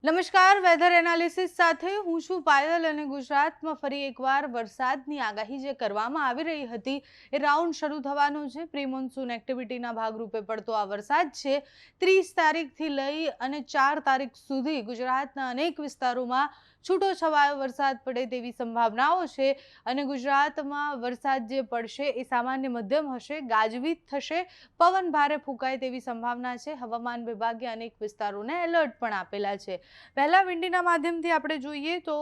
નમસ્કાર, weather analysis સાથે હું છું પાયલ અને ગુજરાતમાં ફરી એકવાર વરસાદની આગાહી જે કરવામાં આવી રહી હતી એ રાઉન્ડ શરૂ થવાનો છે. પ્રી મોન્સૂન એક્ટિવિટીના ભાગરૂપે પડતો આ વરસાદ છે 30 તારીખથી લઈ અને 4 તારીખ સુધી ગુજરાતના અનેક વિસ્તારોમાં છૂટો છવાયો વરસાદ પડે તેવી સંભાવનાઓ છે અને ગુજરાતમાં વરસાદ જે પડશે એ સામાન્ય મધ્યમ હશે, ગાજવીજ થશે, પવન ભારે ફૂંકાય તેવી સંભાવના છે. હવામાન વિભાગે અનેક વિસ્તારોને એલર્ટ પણ આપેલા છે. પહેલા વિંડીના માધ્યમથી આપણે જોઈએ તો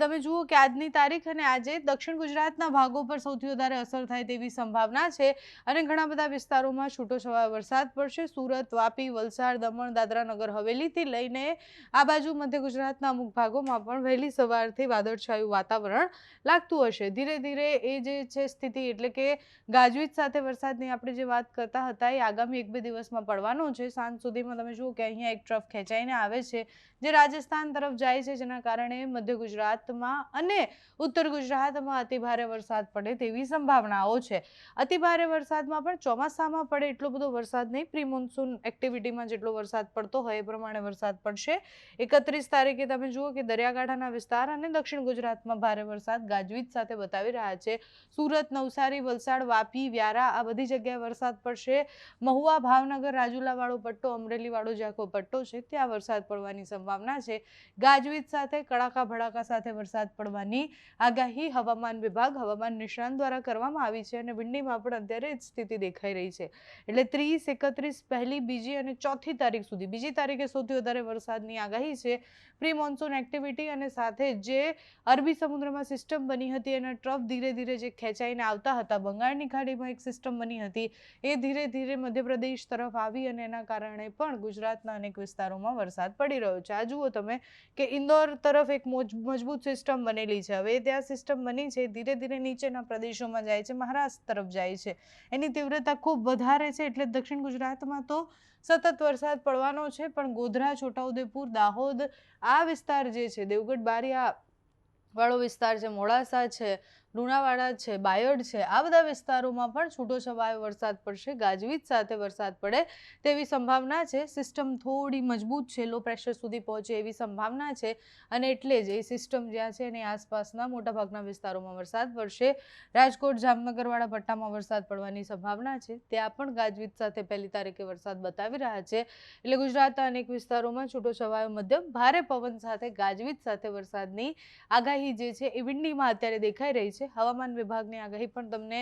તમે જુઓ કે આજની તારીખ અને આજે દક્ષિણ ગુજરાતના ભાગો પર સૌથી વધારે અસર થાય તેવી સંભાવના છે અને ઘણા બધા વિસ્તારોમાં છૂટોછવાયો વરસાદ પડશે. સુરત, વાપી, વલસાડ, દમણ, દાદરા નગર હવેલીથી લઈને આ બાજુ મધ્ય ગુજરાતના અમુક ભાગોમાં પણ વહેલી સવારથી વાદળછાયું વાતાવરણ લાગતું હશે. ધીરે ધીરે એ જે છે સ્થિતિ એટલે કે ગાજવીજ સાથે વરસાદની આપણે જે વાત કરતા હતા એ આગામી 1-2 દિવસમાં પડવાનો છે. સાંજ સુધીમાં તમે જુઓ કે અહીંયા એક ટ્રફ ખેંચાઈને આવે છે જે રાજસ્થાન તરફ જાય છે, જેના કારણે મધ્ય ગુજરાતમાં અને ઉત્તર ગુજરાતમાં અતિભારે વરસાદ પડે તેવી સંભાવનાઓ છે. અતિભારે વરસાદમાં પણ ચોમાસામાં પડે એટલો બધો વરસાદ નહીં, પ્રી મોન્સૂન એક્ટિવિટીમાં જેટલો વરસાદ પડતો હોય એ પ્રમાણે વરસાદ પડશે. 31 તારીખે તમે જુઓ કે દરિયાકાંઠાના વિસ્તાર અને દક્ષિણ ગુજરાતમાં ભારે વરસાદ ગાજવીજ સાથે બતાવી રહ્યા છે. સુરત, નવસારી, વલસાડ, વાપી, વ્યારા આ બધી જગ્યાએ વરસાદ પડશે. મહુવા, ભાવનગર, રાજુલાવાળો પટ્ટો, અમરેલીવાળો જે આખો પટ્ટો છે ત્યાં વરસાદ પડવાની સંભાવના છે. ગાજવીજ સાથે કડાકા ભડાકા સાથે વરસાદ પડવાની આગાહી હવામાન વિભાગ, હવામાન નિષ્ણાંત દ્વારા કરવામાં આવી છે અને વિંડીમાં પણ અત્યારે જ સ્થિતિ દેખાઈ રહી છે. એટલે 30, 31, પહેલી, બીજી અને ચોથી તારીખ સુધી, બીજી તારીખે સૌથી વધારે વરસાદની આગાહી છે. પ્રી મોન્સૂન એક્ટિવિટી અને સાથે જે અરબી સમુદ્રમાં સિસ્ટમ બની હતી એના ટ્રફ ધીરે ધીરે જે ખેંચાઈને આવતા હતા, બંગાળની ખાડીમાં એક સિસ્ટમ બની હતી એ ધીરે ધીરે મધ્યપ્રદેશ તરફ આવી અને એના કારણે પણ ગુજરાતના અનેક વિસ્તારોમાં વરસાદ પડી રહ્યો છે. આ જુઓ તમે કે ઇન્દોર તરફ એક મજબૂત સિસ્ટમ બનેલી છે. હવે ત્યાં સિસ્ટમ બની છે ધીરે ધીરે નીચેના પ્રદેશોમાં જાય છે, મહારાષ્ટ્ર તરફ જાય છે. એની તીવ્રતા ખૂબ વધારે છે એટલે દક્ષિણ ગુજરાતમાં તો સતત વરસાદ પડવાનો છે, પણ ગોધરા, છોટાઉદેપુર, દાહોદ આ વિસ્તાર જે છે, દેવગઢ બારિયા વાળો વિસ્તાર છે, મોડાસા છે, લુણાવાડા છે, બાયડ છે, આ બધા વિસ્તારોમાં પણ છૂટોછવાયો વરસાદ પડશે. ગાજવીજ સાથે વરસાદ પડે તેવી સંભાવના છે. સિસ્ટમ થોડી મજબૂત છે, લો પ્રેશર સુધી પહોંચે એવી સંભાવના છે અને એટલે જ એ સિસ્ટમ જ્યાં છે એની આસપાસના મોટાભાગના વિસ્તારોમાં વરસાદ પડશે. રાજકોટ, જામનગરવાળા પટ્ટામાં વરસાદ પડવાની સંભાવના છે. ત્યાં પણ ગાજવીજ સાથે પહેલી તારીખે વરસાદ બતાવી રહ્યા છે. એટલે ગુજરાતના અનેક વિસ્તારોમાં છૂટોછવાયો મધ્યમ ભારે પવન સાથે ગાજવીજ સાથે વરસાદની આગાહી જે છે એ વિંડીમાં અત્યારે દેખાઈ રહી છે. હવામાન વિભાગની આગાહી પણ તમને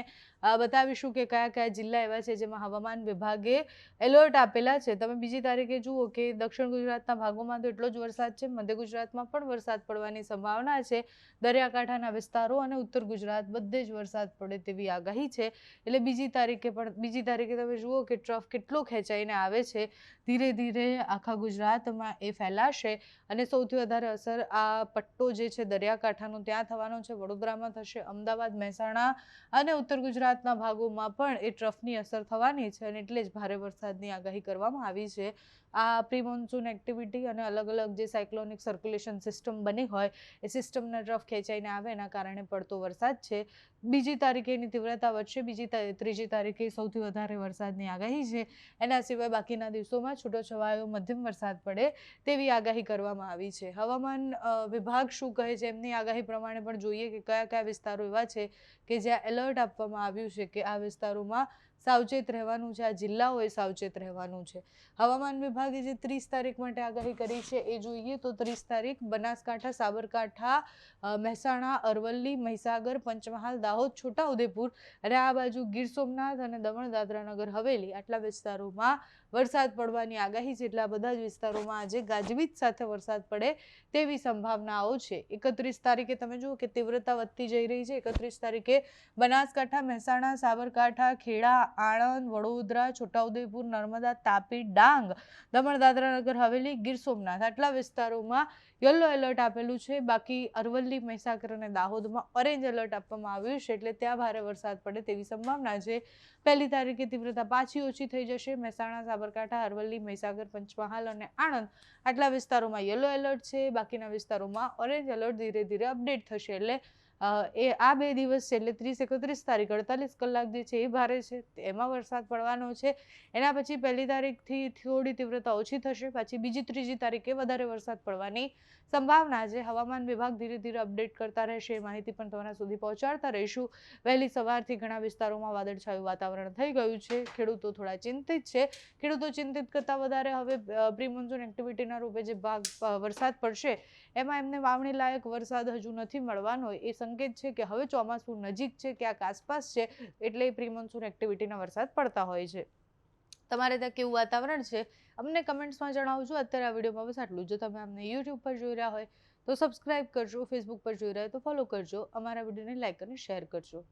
બતાવીશું કે કયા કયા જિલ્લા એવા છે જેમાં હવામાન વિભાગે એલર્ટ આપેલા છે. તમે બીજી તારીખે જુઓ કે દક્ષિણ ગુજરાતના ભાગોમાં તો એટલો જ વરસાદ છે, મધ્ય ગુજરાતમાં પણ વરસાદ પડવાની સંભાવના છે. દરિયાકાંઠાના વિસ્તારો અને ઉત્તર ગુજરાત બધે જ વરસાદ પડે તેવી આગાહી છે. એટલે બીજી તારીખે તમે જુઓ કે ટ્રફ કેટલો ખેંચાઈને આવે છે. ધીરે ધીરે આખા ગુજરાતમાં એ ફેલાશે અને સૌથી વધારે અસર આ પટ્ટો જે છે દરિયાકાંઠાનો ત્યાં થવાનો છે, વડોદરામાં થશે, અમદાવાદ, મહેસાણા અને ઉત્તર ગુજરાતના ભાગોમાં પણ એ ટ્રફની અસર થવાની છે અને એટલે જ ભારે વરસાદની આગાહી કરવામાં આવી છે. આ પ્રી મોન્સૂન એક્ટિવિટી અને અલગ અલગ જે સાયક્લોનિક સર્ક્યુલેશન સિસ્ટમ બની હોય એ સિસ્ટમના ટ્રફ ખેંચાઈને આવે એના કારણે પડતો વરસાદ છે. બીજી તારીખે એની તીવ્રતા વધશે, ત્રીજી તારીખે સૌથી વધારે વરસાદની આગાહી છે. એના સિવાય બાકીના દિવસોમાં છૂટોછવાયો મધ્યમ વરસાદ પડે તેવી આગાહી કરવામાં આવી છે. હવામાન વિભાગ શું કહે છે એમની આગાહી પ્રમાણે પણ જોઈએ કે કયા કયા વિસ્તારો એવા છે કે જ્યાં એલર્ટ આપવામાં આવ્યું છે કે આ વિસ્તારોમાં સાવચેત રહેવાનું છે, આ જિલ્લાઓએ સાવચેત રહેવાનું છે. હવામાન વિભાગે જે 30 તારીખ માટે આગાહી કરી છે એ જોઈએ તો 30 તારીખ બનાસકાંઠા, સાબરકાંઠા, મહેસાણા, અરવલ્લી, મહીસાગર, પંચમહાલ, દાહોદ, છોટાઉદેપુર અને આ બાજુ ગીર સોમનાથ અને દમણ, દાદરા નગર હવેલી આટલા વિસ્તારોમાં વરસાદ પડવાની આગાહી છે. એટલે આ બધા જ વિસ્તારોમાં આજે ગાજવીજ સાથે વરસાદ પડે તેવી સંભાવનાઓ છે. 31 તારીખે તમે જુઓ કે તીવ્રતા વધતી જઈ રહી છે. 31 તારીખે બનાસકાંઠા, મહેસાણા, સાબરકાંઠા, ખેડા, આણંદ, વડોદરા, છોટાઉદેપુર, નર્મદા, તાપી, ડાંગ, દમણ, દાદરા નગર હવેલી, ગીર સોમનાથ આટલા વિસ્તારોમાં યલો એલર્ટ આપેલું છે. બાકી અરવલ્લી, મહીસાગર અને દાહોદમાં ઓરેન્જ એલર્ટ આપવામાં આવ્યું છે એટલે ત્યાં ભારે વરસાદ પડે તેવી સંભાવના છે. પહેલી તારીખે તીવ્રતા પાછી ઓછી થઈ જશે. મહેસાણા, સાબરકાંઠા, અરવલ્લી, મહીસાગર, પંચમહાલ અને આણંદ આટલા વિસ્તારોમાં યલો એલર્ટ છે. બાકીના વિસ્તારોમાં ઓરેન્જ એલર્ટ ધીરે ધીરે અપડેટ થશે એટલે આ 2 દિવસ છે એટલે 30-31 તારીખ 48 કલાક જે છે એ ભારે છે, એમાં વરસાદ પડવાનો છે. એના પછી 1લી તારીખથી થોડી તીવ્રતા ઓછી થશે, પછી 2જી-3જી તારીખે વધારે વરસાદ પડવાની સંભાવના છે. હવામાન વિભાગ ધીરે ધીરે અપડેટ કરતા રહેશે, એ માહિતી પણ તમારા સુધી પહોંચાડતા રહીશું. વહેલી સવારથી ઘણા વિસ્તારોમાં વાદળછાયું વાતાવરણ થઈ ગયું છે. ખેડૂતો થોડા ચિંતિત છે. ખેડૂતો ચિંતિત કરતાં વધારે હવે પ્રી મોન્સૂન એક્ટિવિટીના રૂપે જે વરસાદ પડશે એમાં એમને વાવણી લાયક વરસાદ હજુ નથી મળવાનો, એ સંકેત છે કે હવે ચોમાસું નજીક છે, ક્યાંક આસપાસ છે, એટલે પ્રી મોન્સૂન એક્ટિવિટીના વરસાદ પડતા હોય છે. તમારે ત્યાં કેવું વાતાવરણ છે અમને કમેન્ટ્સમાં જણાવજો. અત્યારે આ વિડીયોમાં બસ આટલું. જો તમે અમને યુટ્યુબ પર જોઈ રહ્યા હોય તો સબસ્ક્રાઇબ કરજો, ફેસબુક પર જોઈ રહ્યા હોય તો ફોલો કરજો, અમારા વિડીયોને લાઇક અને શેર કરજો.